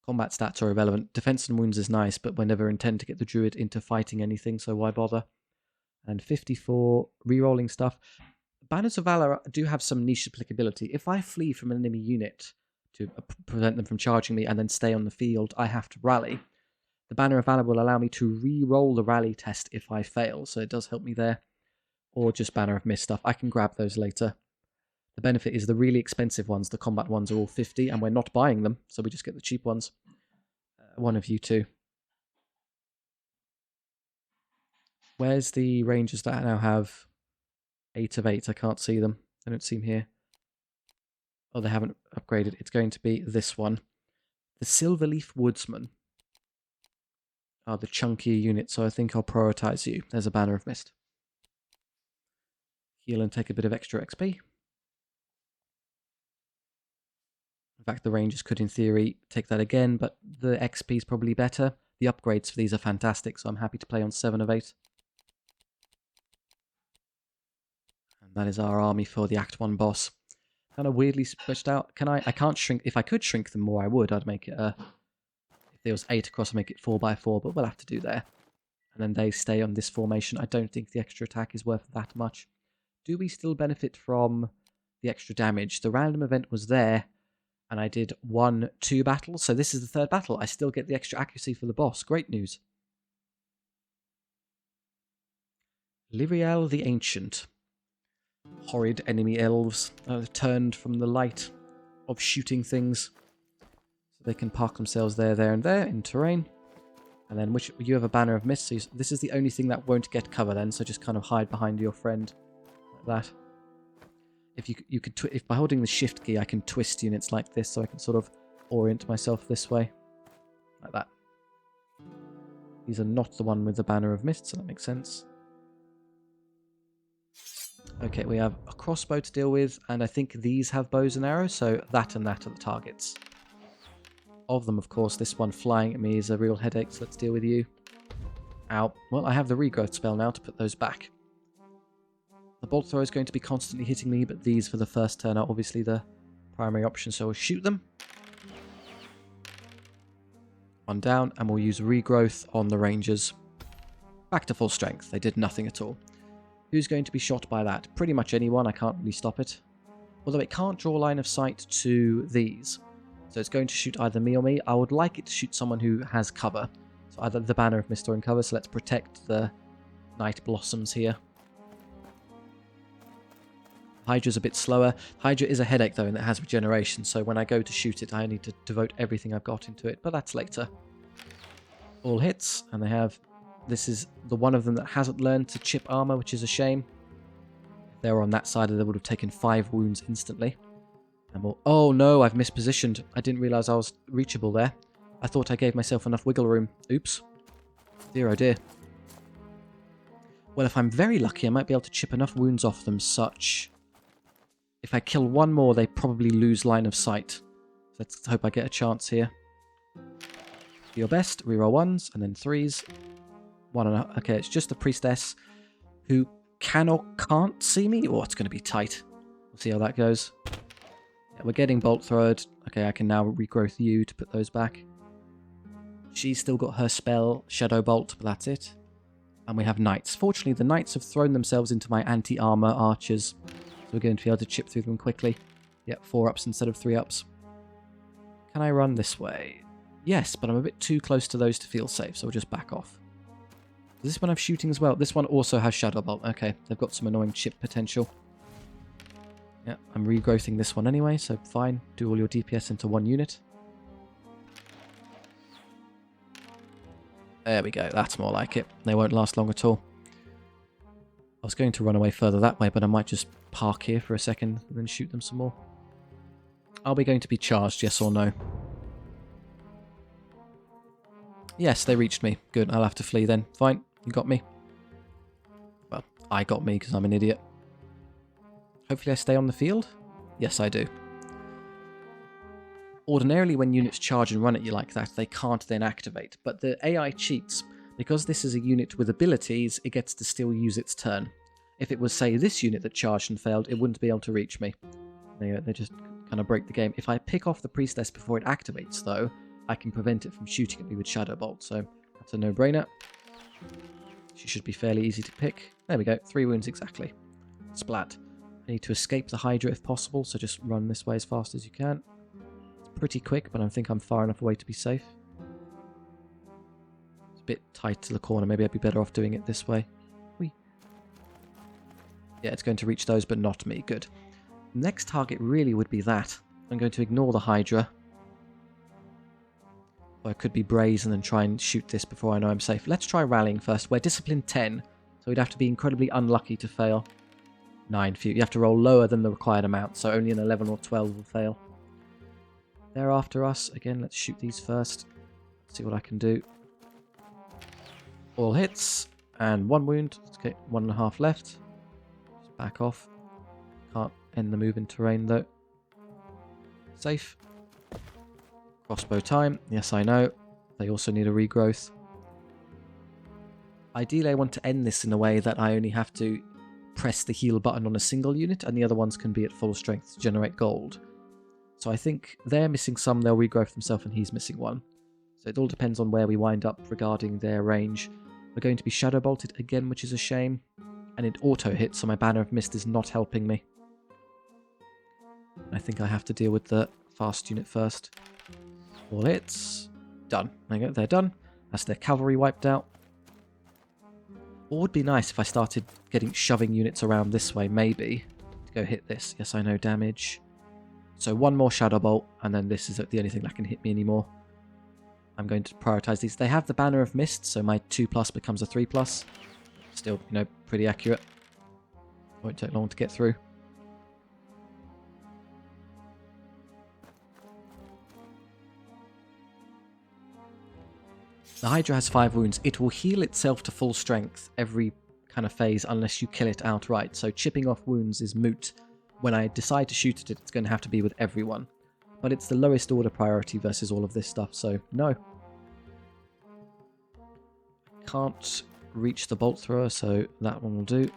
Combat stats are irrelevant. Defense and wounds is nice, but we never intend to get the druid into fighting anything, so why bother? And 54 rerolling stuff. Banners of Valor do have some niche applicability. If I flee from an enemy unit to prevent them from charging me and then stay on the field, I have to rally. The Banner of Valor will allow me to re-roll the rally test if I fail, so it does help me there. Or just Banner of Mist stuff. I can grab those later. The benefit is the really expensive ones, the combat ones, are all 50, and we're not buying them, so we just get the cheap ones. One of you two. Where's the rangers that I now have 8 of 8? I can't see them. They don't seem here. Oh, they haven't upgraded. It's going to be this one. The Silverleaf Woodsman. Are the chunkier unit, so I think I'll prioritize you. There's a Banner of Mist. Heal and take a bit of extra XP. In fact, the rangers could, in theory, take that again, but the XP is probably better. The upgrades for these are fantastic, so I'm happy to play on 7 of 8. And that is our army for the Act 1 boss. Kind of weirdly stretched out. I can't shrink. If I could shrink them more, I would. I'd make it if there was 8 across, I'd make it 4x4, but we'll have to do there. And then they stay on this formation. I don't think the extra attack is worth that much. Do we still benefit from the extra damage? The random event was there, and I did 1-2 battles, so this is the 3rd battle. I still get the extra accuracy for the boss. Great news. Lyriel the Ancient. Horrid enemy elves turned from the light of shooting things. So they can park themselves there, and there in terrain. And then you have a Banner of Mist. So this is the only thing that won't get cover then, so just kind of hide behind your friend like that. If you could if by holding the shift key I can twist units like this, so I can sort of orient myself this way. Like that. These are not the one with the Banner of Mist, so that makes sense. Okay, we have a crossbow to deal with, and I think these have bows and arrows, so that and that are the targets. Of them, of course, this one flying at me is a real headache, so let's deal with you. Ow. Well, I have the regrowth spell now to put those back. The bolt thrower is going to be constantly hitting me, but these for the first turn are obviously the primary option, so we'll shoot them. One down, and we'll use regrowth on the rangers. Back to full strength. They did nothing at all. Who's going to be shot by that? Pretty much anyone. I can't really stop it. Although it can't draw line of sight to these. So it's going to shoot either me or me. I would like it to shoot someone who has cover. So either the Banner of Mist or in cover. So let's protect the Night Blossoms here. Hydra's a bit slower. Hydra is a headache though, and it has regeneration. So when I go to shoot it, I need to devote everything I've got into it. But that's later. All hits. And they have... This is the one of them that hasn't learned to chip armor, which is a shame. If they were on that side, they would have taken 5 wounds instantly. And more. Oh no, I've mispositioned. I didn't realise I was reachable there. I thought I gave myself enough wiggle room. Oops. Dear oh dear. Well, if I'm very lucky, I might be able to chip enough wounds off them such... If I kill one more, they probably lose line of sight. Let's hope I get a chance here. Do your best. Reroll 1s and then 3s. 1.5. Okay, it's just the priestess who can or can't see me. Oh, it's going to be tight. We'll see how that goes. Yeah, we're getting bolt throwed. Okay, I can now regrowth you to put those back. She's still got her spell, Shadow Bolt, but that's it. And we have knights. Fortunately, the knights have thrown themselves into my anti-armor archers. So we're going to be able to chip through them quickly. Yep, 4-ups instead of 3-ups. Can I run this way? Yes, but I'm a bit too close to those to feel safe, so we'll just back off. Is this one have shooting as well? This one also has Shadow Bolt. Okay, they've got some annoying chip potential. Yeah, I'm regrowthing this one anyway, so fine. Do all your DPS into one unit. There we go, that's more like it. They won't last long at all. I was going to run away further that way, but I might just park here for a second and then shoot them some more. Are we going to be charged, yes or no? Yes, they reached me. Good, I'll have to flee then. Fine, you got me. Well, I got me because I'm an idiot. Hopefully I stay on the field? Yes, I do. Ordinarily, when units charge and run at you like that, they can't then activate. But the AI cheats. Because this is a unit with abilities, it gets to still use its turn. If it was, say, this unit that charged and failed, it wouldn't be able to reach me. They just kind of break the game. If I pick off the priestess before it activates, though, I can prevent it from shooting at me with Shadow Bolt. So that's a no-brainer. She should be fairly easy to pick. There we go. 3 wounds exactly. Splat. I need to escape the Hydra if possible, so just run this way as fast as you can. It's pretty quick, but I think I'm far enough away to be safe. It's a bit tight to the corner. Maybe I'd be better off doing it this way. Whee. Yeah, it's going to reach those, but not me. Good. Next target really would be that. I'm going to ignore the Hydra. Or I could be brazen and try and shoot this before I know I'm safe. Let's try rallying first. We're discipline 10, so we'd have to be incredibly unlucky to fail. 9. You have to roll lower than the required amount, so only an 11 or 12 will fail. They're after us. Again, let's shoot these first. See what I can do. All hits, and 1 wound. Okay, 1.5 left. Just back off. Can't end the move in terrain, though. Safe. Crossbow time. Yes, I know. They also need a regrowth. Ideally, I want to end this in a way that I only have to press the heal button on a single unit, and the other ones can be at full strength to generate gold. So I think they're missing some, they'll regrowth themselves, and he's missing 1. So it all depends on where we wind up regarding their range. We're going to be Shadow Bolted again, which is a shame. And it auto-hits, so my Banner of Mist is not helping me. I think I have to deal with the fast unit first. All hits. Done. There you go, they're done. That's their cavalry wiped out. What would be nice if I started shoving units around this way, maybe, to go hit this. Yes, I know, damage. So 1 more Shadow Bolt, and then this is the only thing that can hit me anymore. I'm going to prioritize these. They have the Banner of Mist, so my 2+ becomes a 3+. Still, pretty accurate. Won't take long to get through. The Hydra has 5 wounds. It will heal itself to full strength every kind of phase unless you kill it outright. So chipping off wounds is moot. When I decide to shoot at it, it's going to have to be with everyone. But it's the lowest order priority versus all of this stuff, so no. Can't reach the bolt thrower, so that one will do.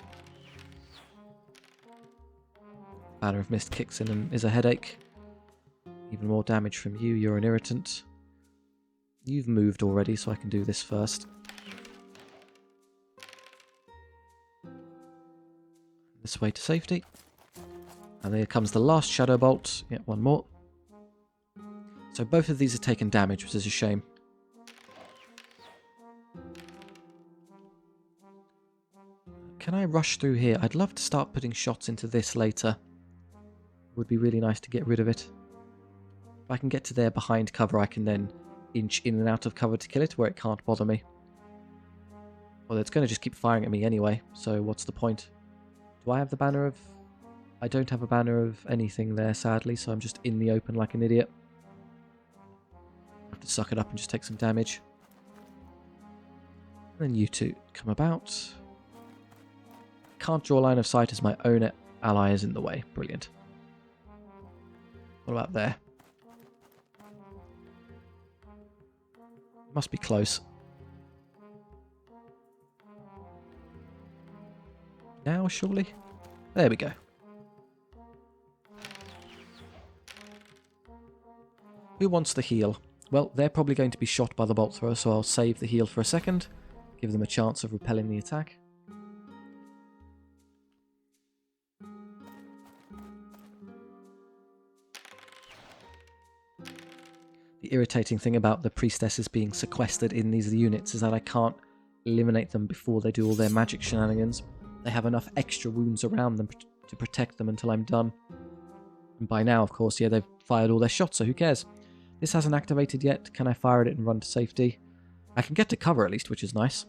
Banner of Mist kicks in and is a headache. Even more damage from you, you're an irritant. You've moved already, so I can do this first. This way to safety. And there comes the last Shadow Bolt. Yeah, 1 more. So both of these are taking damage, which is a shame. Can I rush through here? I'd love to start putting shots into this later. It would be really nice to get rid of it. If I can get to there behind cover, I can then inch in and out of cover to kill it where it can't bother me. Well, it's going to just keep firing at me anyway, so what's the point? Do I have the Banner of... I don't have a banner of anything there, sadly, so I'm just in the open like an idiot. I have to suck it up and just take some damage. And then you two come about. Can't draw line of sight as my own ally is in the way. Brilliant. What about there? Must be close. Now, surely? There we go. Who wants the heal? Well, they're probably going to be shot by the bolt thrower, so I'll save the heal for a second. Give them a chance of repelling the attack. The irritating thing about the priestesses being sequestered in these units is that I can't eliminate them before they do all their magic shenanigans. They have enough extra wounds around them to protect them until I'm done. And by now, of course, yeah, they've fired all their shots, so who cares? This hasn't activated yet. Can I fire at it and run to safety? I can get to cover at least, which is nice.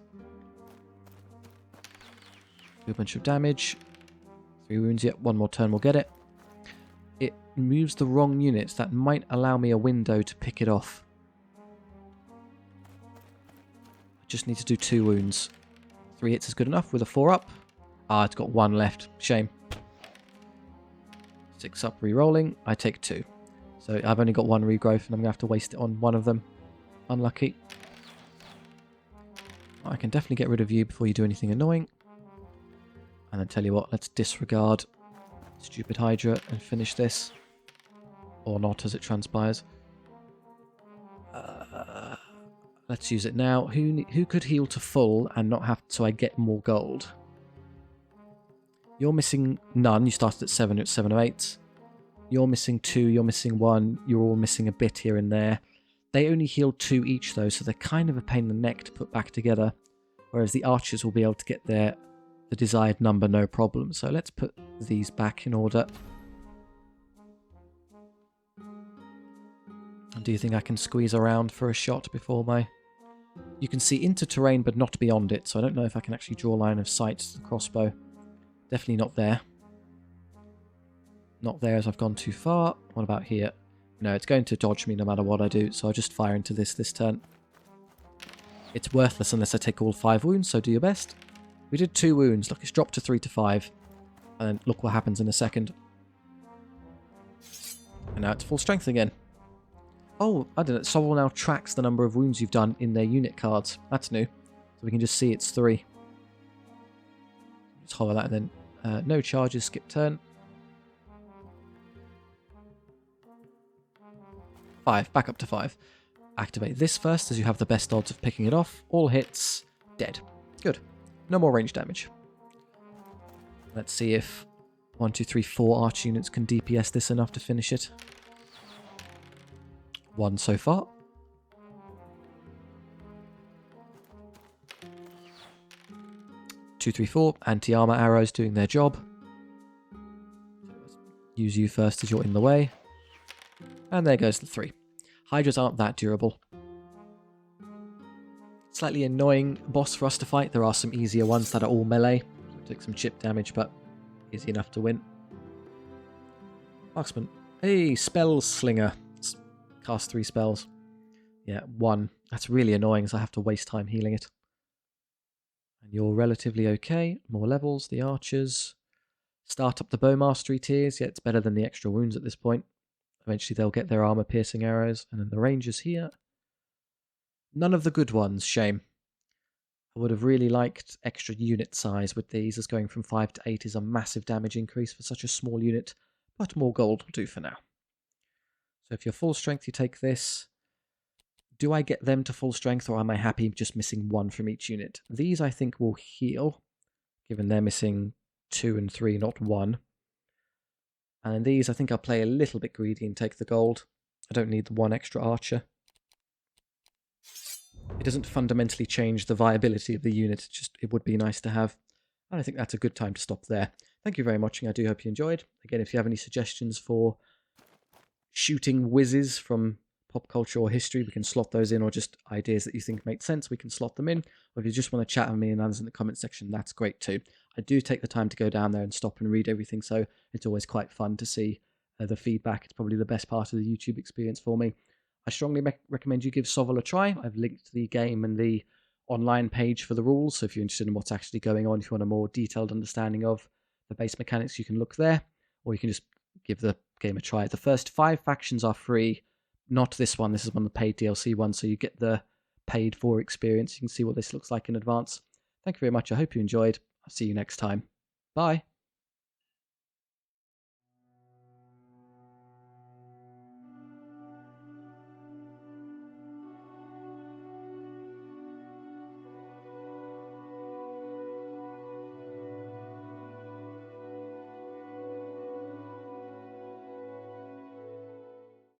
Do a bunch of damage. 3 wounds, yet 1 more turn will get it. It moves the wrong units. That might allow me a window to pick it off. I just need to do 2 wounds. 3 hits is good enough with a 4 up. Ah, it's got 1 left. Shame. 6 up, re-rolling. I take 2. So I've only got 1 regrowth, and I'm going to have to waste it on one of them. Unlucky. I can definitely get rid of you before you do anything annoying. And then tell you what, let's disregard stupid Hydra and finish this. Or not, as it transpires. Let's use it now. Who could heal to full and not have so I get more gold? You're missing none. You started at 7, you're at 7 or 8. You're missing 2, you're missing 1. You're all missing a bit here and there. They only heal 2 each though, so they're kind of a pain in the neck to put back together. Whereas the archers will be able to get the desired number no problem. So let's put these back in order. And do you think I can squeeze around for a shot before my... You can see into terrain but not beyond it, so I don't know if I can actually draw line of sight to the crossbow. Definitely not there. Not there as I've gone too far. What about here? No, it's going to dodge me no matter what I do, so I'll just fire into this turn. It's worthless unless I take all 5 wounds, so do your best. We did 2 wounds. Look, it's dropped to 3 to 5. And then look what happens in a second. And now it's full strength again. Oh, I don't know. SOVL now tracks the number of wounds you've done in their unit cards. That's new. So we can just see it's 3. Just hover that and then no charges, skip turn. 5, back up to 5. Activate this first as you have the best odds of picking it off. All hits, dead. Good. No more range damage. Let's see if 1, 2, 3, 4 arch units can DPS this enough to finish it. 1 so far. Two, 3, 4 anti-armor arrows doing their job. Use you first as you're in the way. And there goes the 3. Hydras aren't that durable. Slightly annoying boss for us to fight. There are some easier ones that are all melee. Take some chip damage, but easy enough to win. Marksman. Hey, spell slinger. Cast 3 spells. Yeah, 1. That's really annoying, so I have to waste time healing it. And you're relatively okay. More levels, the archers. Start up the bow mastery tiers. Yeah, it's better than the extra wounds at this point. Eventually they'll get their armor piercing arrows. And then the rangers here. None of the good ones, shame. I would have really liked extra unit size with these, as going from 5 to 8 is a massive damage increase for such a small unit, but more gold will do for now. So if you're full strength, you take this. Do I get them to full strength, or am I happy just missing 1 from each unit? These, I think, will heal, given they're missing 2 and 3, not 1. And then these, I think I'll play a little bit greedy and take the gold. I don't need the 1 extra archer. It doesn't fundamentally change the viability of the unit, just it would be nice to have. And I think that's a good time to stop there. Thank you very much, and I do hope you enjoyed. Again, if you have any suggestions for shooting whizzes from pop culture or history, we can slot those in, or just ideas that you think make sense, we can slot them in. Or if you just want to chat with me and others in the comment section, that's great too. I do take the time to go down there and stop and read everything, so it's always quite fun to see the feedback. It's probably the best part of the YouTube experience for me. I strongly recommend you give SOVL a try. I've linked the game and the online page for the rules, so if you're interested in what's actually going on, if you want a more detailed understanding of the base mechanics, you can look there, or you can just give the game a try. The first 5 factions are free. Not this one. This is one of the paid DLC ones, so you get the paid for experience. You can see what this looks like in advance. Thank you very much. I hope you enjoyed. I'll see you next time. Bye.